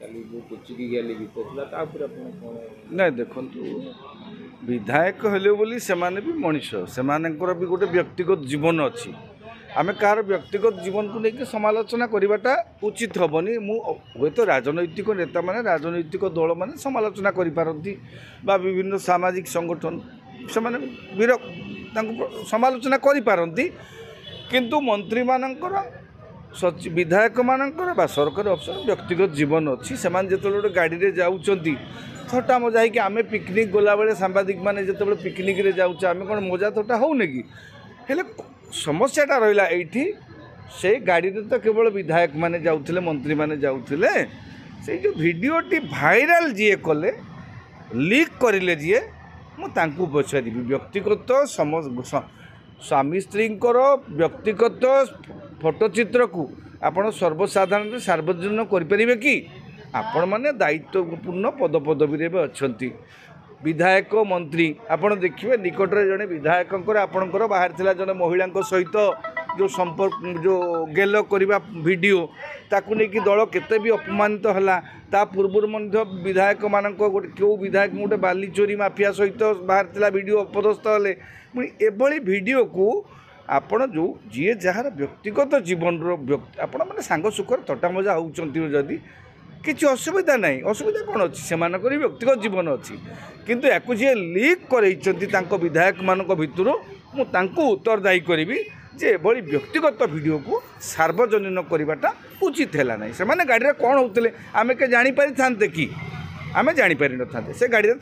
କାଲି ଯେଉଁ କୁଚିକି ଗିଆଲି ଗୀତ ଥିଲା ତାପରେ ଆପଣ କ'ଣ? ନାଇଁ ଦେଖନ୍ତୁ, ବିଧାୟକ ହେଲେ ବୋଲି ସେମାନେ ବି ମଣିଷ, ସେମାନଙ୍କର ବି ଗୋଟେ ବ୍ୟକ୍ତିଗତ ଜୀବନ ଅଛି। ଆମେ କାହାର ବ୍ୟକ୍ତିଗତ ଜୀବନକୁ ନେଇକି ସମାଲୋଚନା କରିବାଟା ଉଚିତ ହେବନି। ମୁଁ ହୁଏତ ରାଜନୈତିକ ନେତାମାନେ, ରାଜନୈତିକ ଦଳମାନେ ସମାଲୋଚନା କରିପାରନ୍ତି ବା ବିଭିନ୍ନ ସାମାଜିକ ସଂଗଠନ ସେମାନେ ତାଙ୍କୁ ସମାଲୋଚନା କରିପାରନ୍ତି, କିନ୍ତୁ ମନ୍ତ୍ରୀମାନଙ୍କର ବିଧାୟକମାନଙ୍କର ବା ସରକାରୀ ଅଫିସର ବ୍ୟକ୍ତିଗତ ଜୀବନ ଅଛି। ସେମାନେ ଯେତେବେଳେ ଗୋଟେ ଗାଡ଼ିରେ ଯାଉଛନ୍ତି ଥଟ୍ଟା ମଜା ହେଇକି, ଆମେ ପିକନିକ୍ ଗଲାବେଳେ ସାମ୍ବାଦିକମାନେ ଯେତେବେଳେ ପିକନିକ୍ରେ ଯାଉଛେ ଆମେ କ'ଣ ମଜା ଥଟ୍ଟା ହେଉନି କି? ହେଲେ ସମସ୍ୟାଟା ରହିଲା ଏଇଠି, ସେଇ ଗାଡ଼ିରେ ତ କେବଳ ବିଧାୟକମାନେ ଯାଉଥିଲେ, ମନ୍ତ୍ରୀମାନେ ଯାଉଥିଲେ। ସେଇ ଯେଉଁ ଭିଡ଼ିଓଟି ଭାଇରାଲ ଯିଏ କଲେ, ଲିକ୍ କରିଲେ ଯିଏ, ମୁଁ ତାଙ୍କୁ ପଚାରିବି ବ୍ୟକ୍ତିଗତ ସ୍ୱାମୀ ସ୍ତ୍ରୀଙ୍କର ବ୍ୟକ୍ତିଗତ ଫଟୋଚିତ୍ରକୁ ଆପଣ ସର୍ବସାଧାରଣରେ ସାର୍ବଜନୀନ କରିପାରିବେ କି? ଆପଣମାନେ ଦାୟିତ୍ୱପୂର୍ଣ୍ଣ ପଦପଦବୀରେ ଏବେ ଅଛନ୍ତି, ବିଧାୟକ ମନ୍ତ୍ରୀ। ଆପଣ ଦେଖିବେ ନିକଟରେ ଜଣେ ବିଧାୟକଙ୍କର ଆପଣଙ୍କର ବାହାରିଥିଲା ଜଣେ ମହିଳାଙ୍କ ସହିତ ଯେଉଁ ଯେଉଁ ଗେଲ କରିବା ଭିଡ଼ିଓ, ତାକୁ ନେଇକି ଦଳ କେତେ ବି ଅପମାନିତ ହେଲା। ତା ପୂର୍ବରୁ ମଧ୍ୟ ବିଧାୟକମାନଙ୍କ କେଉଁ ବିଧାୟକ ଗୋଟେ ବାଲି ଚୋରି ମାଫିଆ ସହିତ ବାହାରିଥିଲା ଭିଡ଼ିଓ, ଅପଦସ୍ଥ ହେଲେ। ପୁଣି ଏଭଳି ଭିଡ଼ିଓକୁ ଆପଣ ଯେଉଁ ଯିଏ ଯାହାର ବ୍ୟକ୍ତିଗତ ଜୀବନର ଆପଣମାନେ ସାଙ୍ଗ ସୁଖରେ ଥଟ୍ଟା ମଜା ହେଉଛନ୍ତି, ଯଦି କିଛି ଅସୁବିଧା ନାହିଁ। ଅସୁବିଧା କ'ଣ ଅଛି? ସେମାନଙ୍କର ବି ବ୍ୟକ୍ତିଗତ ଜୀବନ ଅଛି। କିନ୍ତୁ ୟାକୁ ଯିଏ ଲିକ୍ କରେଇଛନ୍ତି ତାଙ୍କ ବିଧାୟକମାନଙ୍କ ଭିତରୁ, ମୁଁ ତାଙ୍କୁ ଉତ୍ତରଦାୟୀ କରିବି ଯେ ଏଭଳି ବ୍ୟକ୍ତିଗତ ଭିଡ଼ିଓକୁ ସାର୍ବଜନୀନ କରିବାଟା ଉଚିତ ହେଲା ନାହିଁ। ସେମାନେ ଗାଡ଼ିରେ କ'ଣ ହେଉଥିଲେ ଆମେ କେ ଜାଣିପାରିଥାନ୍ତେ କି? ଆମେ ଜାଣିପାରିନଥାନ୍ତେ। ସେ ଗାଡ଼ିରେ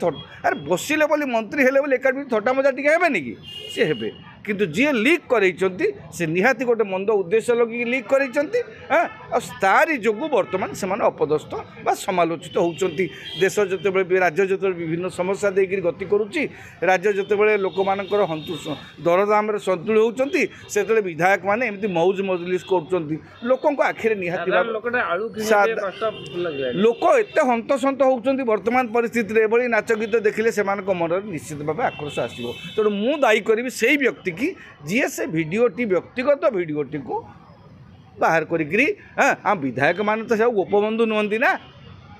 ଆରେ ବସିଲେ ବୋଲି, ମନ୍ତ୍ରୀ ହେଲେ ବୋଲି ଏକାଠି ଥଟ୍ଟା ମଜା ଟିକେ ହେବେନି କି? ସେ ହେବେ। କିନ୍ତୁ ଯିଏ ଲିକ୍ କରେଇଛନ୍ତି ସେ ନିହାତି ଗୋଟେ ମନ୍ଦ ଉଦ୍ଦେଶ୍ୟ ଲଗେଇକି ଲିକ୍ କରେଇଛନ୍ତି। ଆଉ ତାରି ଯୋଗୁଁ ବର୍ତ୍ତମାନ ସେମାନେ ଅପଦସ୍ଥ ବା ସମାଲୋଚିତ ହେଉଛନ୍ତି। ଦେଶ ଯେତେବେଳେ, ରାଜ୍ୟ ଯେତେବେଳେ ବିଭିନ୍ନ ସମସ୍ୟା ଦେଇକରି ଗତି କରୁଛି, ରାଜ୍ୟ ଯେତେବେଳେ ଲୋକମାନଙ୍କର ଦରଦାମରେ ସନ୍ତୁଳି ହେଉଛନ୍ତି, ସେତେବେଳେ ବିଧାୟକମାନେ ଏମିତି ମଉଜ ମଜଲିସ୍ କରୁଛନ୍ତି। ଲୋକଙ୍କ ଆଖିରେ ନିହାତି ଲୋକ ଏତେ ହନ୍ତସନ୍ତ ହେଉଛନ୍ତି ବର୍ତ୍ତମାନ ପରିସ୍ଥିତିରେ। ଏଭଳି ନାଚ ଗୀତ ଦେଖିଲେ ସେମାନଙ୍କ ମନରେ ନିଶ୍ଚିତ ଭାବେ ଆକ୍ରୋଶ ଆସିବ। ତେଣୁ ମୁଁ ଦାୟୀ କରିବି ସେଇ ବ୍ୟକ୍ତି କି ଯିଏ ସେ ଭିଡ଼ିଓଟି, ବ୍ୟକ୍ତିଗତ ଭିଡ଼ିଓଟିକୁ ବାହାର କରିକିରି, ଆମ ବିଧାୟକମାନେ ତ ସବୁ ଗୋପବନ୍ଧୁ ନୁହନ୍ତି ନା,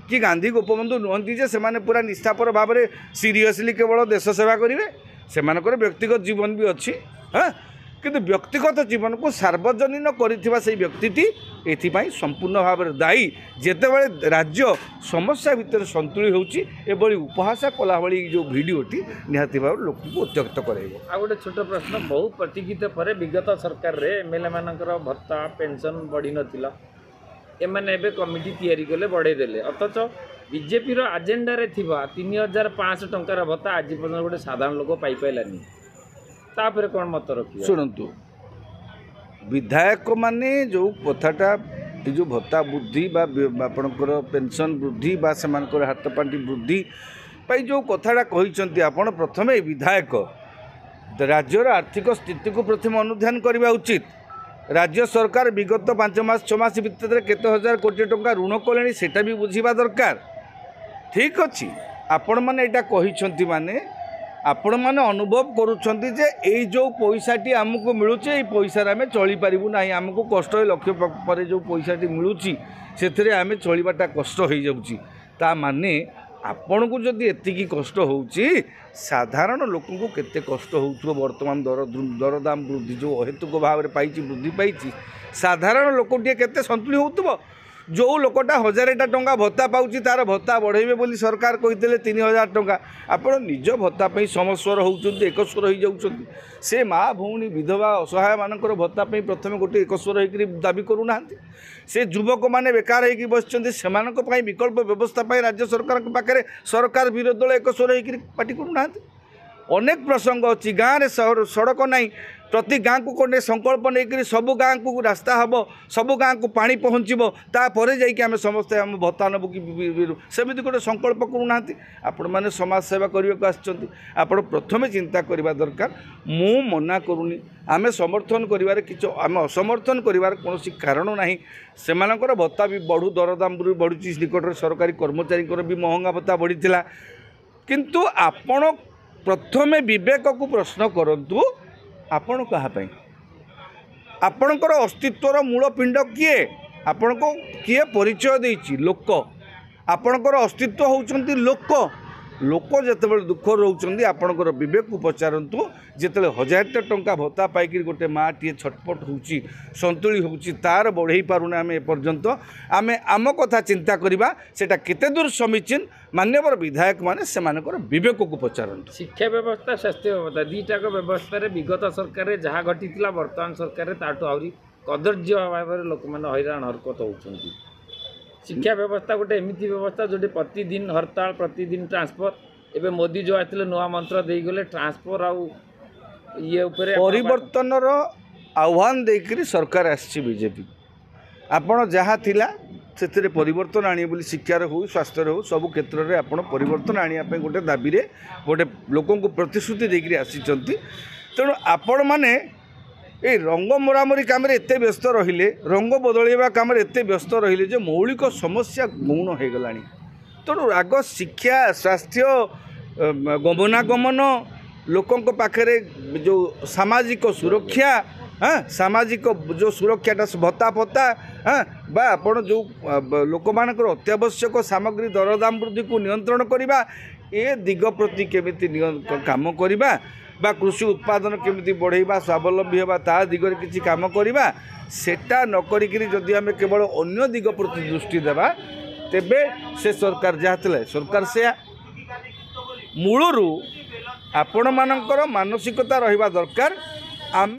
କି ଗାନ୍ଧୀ ଗୋପବନ୍ଧୁ ନୁହନ୍ତି ଯେ ସେମାନେ ପୁରା ନିଷ୍ଠାପର ଭାବରେ ସିରିୟସଲି କେବଳ ଦେଶ ସେବା କରିବେ। ସେମାନଙ୍କର ବ୍ୟକ୍ତିଗତ ଜୀବନ ବି ଅଛି। କିନ୍ତୁ ବ୍ୟକ୍ତିଗତ ଜୀବନକୁ ସାର୍ବଜନୀନ କରିଥିବା ସେହି ବ୍ୟକ୍ତିଟି ଏଥିପାଇଁ ସମ୍ପୂର୍ଣ୍ଣ ଭାବରେ ଦାୟୀ। ଯେତେବେଳେ ରାଜ୍ୟ ସମସ୍ୟା ଭିତରେ ସନ୍ତୁଳି ହେଉଛି, ଏଭଳି ଉପହାସ କଲାଭଳି ଯେଉଁ ଭିଡ଼ିଓଟି ନିହାତି ଭାବରେ ଲୋକଙ୍କୁ ଉତ୍ତ୍ୟକ୍ତ କରାଇବ। ଆଉ ଗୋଟେ ଛୋଟ ପ୍ରଶ୍ନ, ବହୁ ପ୍ରତୀକ୍ଷିତ ପରେ ବିଗତ ସରକାରରେ ଏମ୍ଏଲ୍ଏ ମାନଙ୍କର ଭତ୍ତା ପେନ୍ସନ୍ ବଢ଼ିନଥିଲା, ଏମାନେ ଏବେ କମିଟି ତିଆରି କଲେ, ବଢ଼େଇ ଦେଲେ। ଅଥଚ ବିଜେପିର ଆଜେଣ୍ଡାରେ ଥିବା 3500 ଟଙ୍କାର ଭତ୍ତା ଆଜି ପର୍ଯ୍ୟନ୍ତ ଗୋଟେ ସାଧାରଣ ଲୋକ ପାଇପାରିଲାନି। ତାପରେ କ'ଣ ମତ ରଖିବେ? ଶୁଣନ୍ତୁ, ବିଧାୟକମାନେ ଯେଉଁ କଥାଟା, ଏ ଯେଉଁ ଭତ୍ତା ବୃଦ୍ଧି ବା ଆପଣଙ୍କର ପେନ୍ସନ୍ ବୃଦ୍ଧି ବା ସେମାନଙ୍କର ହାତପାଣ୍ଠି ବୃଦ୍ଧି ପାଇଁ ଯେଉଁ କଥାଟା କହିଛନ୍ତି, ଆପଣ ପ୍ରଥମେ ବିଧାୟକ ରାଜ୍ୟର ଆର୍ଥିକ ସ୍ଥିତିକୁ ପ୍ରଥମେ ଅନୁଧ୍ୟାନ କରିବା ଉଚିତ। ରାଜ୍ୟ ସରକାର ବିଗତ 5 ମାସ 6 ମାସ ଭିତରେ କେତେ ହଜାର କୋଟି ଟଙ୍କା ଋଣ କଲେଣି, ସେଇଟା ବି ବୁଝିବା ଦରକାର। ଠିକ୍ ଅଛି, ଆପଣମାନେ ଏଇଟା କହିଛନ୍ତି, ମାନେ ଆପଣମାନେ ଅନୁଭବ କରୁଛନ୍ତି ଯେ ଏଇ ଯେଉଁ ପଇସାଟି ଆମକୁ ମିଳୁଛି, ଏଇ ପଇସାରେ ଆମେ ଚଳିପାରିବୁ ନାହିଁ। ଆମକୁ କଷ୍ଟ, ଲକ୍ଷ ପରେ ଯେଉଁ ପଇସାଟି ମିଳୁଛି ସେଥିରେ ଆମେ ଚଳିବାଟା କଷ୍ଟ ହୋଇଯାଉଛି। ତା ମାନେ ଆପଣଙ୍କୁ ଯଦି ଏତିକି କଷ୍ଟ ହେଉଛି, ସାଧାରଣ ଲୋକଙ୍କୁ କେତେ କଷ୍ଟ ହେଉଥିବ। ବର୍ତ୍ତମାନ ଦରଦାମ ବୃଦ୍ଧି ଯେଉଁ ଅହେତୁକ ଭାବରେ ବୃଦ୍ଧି ପାଇଛି, ସାଧାରଣ ଲୋକଟିଏ କେତେ ସନ୍ତୁଳି ହେଉଥିବ। ଯେଉଁ ଲୋକଟା 1000ଟା ଟଙ୍କା ଭତ୍ତା ପାଉଛି, ତା'ର ଭତ୍ତା ବଢ଼େଇବେ ବୋଲି ସରକାର କହିଥିଲେ 3000 ଟଙ୍କା। ଆପଣ ନିଜ ଭତ୍ତା ପାଇଁ ସମସ୍ୱର ହେଉଛନ୍ତି, ଏକସ୍ୱର ହୋଇଯାଉଛନ୍ତି। ସେ ମା' ଭଉଣୀ, ବିଧବା, ଅସହାୟମାନଙ୍କର ଭତ୍ତା ପାଇଁ ପ୍ରଥମେ ଗୋଟେ ଏକସ୍ୱର ହୋଇକରି ଦାବି କରୁନାହାନ୍ତି। ସେ ଯୁବକମାନେ ବେକାର ହୋଇକି ବସିଛନ୍ତି, ସେମାନଙ୍କ ପାଇଁ ବିକଳ୍ପ ବ୍ୟବସ୍ଥା ପାଇଁ ରାଜ୍ୟ ସରକାରଙ୍କ ପାଖରେ ସରକାର ବିରୋଧୀ ଦଳ ଏକସ୍ୱର ହୋଇକରି ପାଟି କରୁନାହାନ୍ତି। ଅନେକ ପ୍ରସଙ୍ଗ ଅଛି। ଗାଁରେ ସଡ଼କ ନାହିଁ, ପ୍ରତି ଗାଁକୁ ଗୋଟେ ସଂକଳ୍ପ ନେଇକରି ସବୁ ଗାଁକୁ ରାସ୍ତା ହେବ, ସବୁ ଗାଁକୁ ପାଣି ପହଞ୍ଚିବ, ତାପରେ ଯାଇକି ଆମେ ସମସ୍ତେ ଆମ ଭତ୍ତା ନେବୁ କି, ସେମିତି ଗୋଟେ ସଂକଳ୍ପ କରୁନାହାନ୍ତି। ଆପଣମାନେ ସମାଜ ସେବା କରିବାକୁ ଆସିଛନ୍ତି, ଆପଣ ପ୍ରଥମେ ଚିନ୍ତା କରିବା ଦରକାର। ମୁଁ ମନା କରୁନି, ଆମେ ସମର୍ଥନ କରିବାରେ ଆମେ ଅସମର୍ଥନ କରିବାର କୌଣସି କାରଣ ନାହିଁ। ସେମାନଙ୍କର ଭତ୍ତା ବି ଦରଦାମ ବଢ଼ୁଛି। ନିକଟରେ ସରକାରୀ କର୍ମଚାରୀଙ୍କର ବି ମହଙ୍ଗା ଭତ୍ତା ବଢ଼ିଥିଲା। କିନ୍ତୁ ଆପଣ ପ୍ରଥମେ ବିବେକକୁ ପ୍ରଶ୍ନ କରନ୍ତୁ, ଆପଣ କାହା ପାଇଁ? ଆପଣଙ୍କର ଅସ୍ତିତ୍ୱର ମୂଳ ପିଣ୍ଡ କିଏ? ଆପଣଙ୍କୁ କିଏ ପରିଚୟ ଦେଇଛି? ଲୋକ। आपणकर अस्तित्व होउचंती लोक लोक जितेबाला दुख रोचे आपणकर विवेक को पचारतु जिते 1000 टंका भत्ता पाई गोटे माँ टी छटपट होची संतुली होची तार बढ़े पारुना आम एपर्यंत आम आम कथा चिंता करवा सेटा केते दूर समीचीन मान्यवर विधायक माने सेमानकर विवेक को पचारतु। शिक्षा व्यवस्था स्वास्थ्य व्यवस्था दुईटाक व्यवस्था विगत सरकार जहाँ घटी वर्तमान सरकार ताठू आहरी कदर्य भाव में लोक मैंने हैरान हरकत होती। शिक्षा व्यवस्था गोटे एमती व्यवस्था जो प्रतिदिन हड़ताल प्रतिदिन ट्रांसफर एवं मोदी जो आते नुआ मंत्र दे गले ट्रांसफर आउ ये परिवर्तन आह्वान देकर सरकार आसी बीजेपी आपण जहाँ थिला से परिवर्तन आने बोली शिक्षार हो स्वास्थ्य हो सबु क्षेत्र में आप परिवर्तन आने गोटे दाबी गोटे लोक प्रतिश्रुति देकर आसी तेणु आपण मैंने ये रंग मरामरी काम एत व्यस्त रहिले रंग बदलवा काम एत व्यस्त रहिले जे मौलिक समस्या गौण हो गला तेणु आग शिक्षा स्वास्थ्य गमनागमन लोकों पाखे जो सामाजिक सुरक्षा हाँ सामाजिक जो सुरक्षाटा भत्ता फत्ता हाँ बा आपण जो लोक मानकर अत्यावश्यक सामग्री दरदाम वृद्धि को नियंत्रण करवा ए दिग प्रति केमिति काम करवा बा कृषि उत्पादन केमिति बढ़ेबा स्वावलंबी होगा ता दिगरे किछि काम करवा सेटा न करिकरी जदि आमे केवल अन्य दिग प्रति दृष्टि देबा तेबे से सरकार जहाँ सरकार से मूलरू आपण मानकर मानसिकता रहिबा दरकार।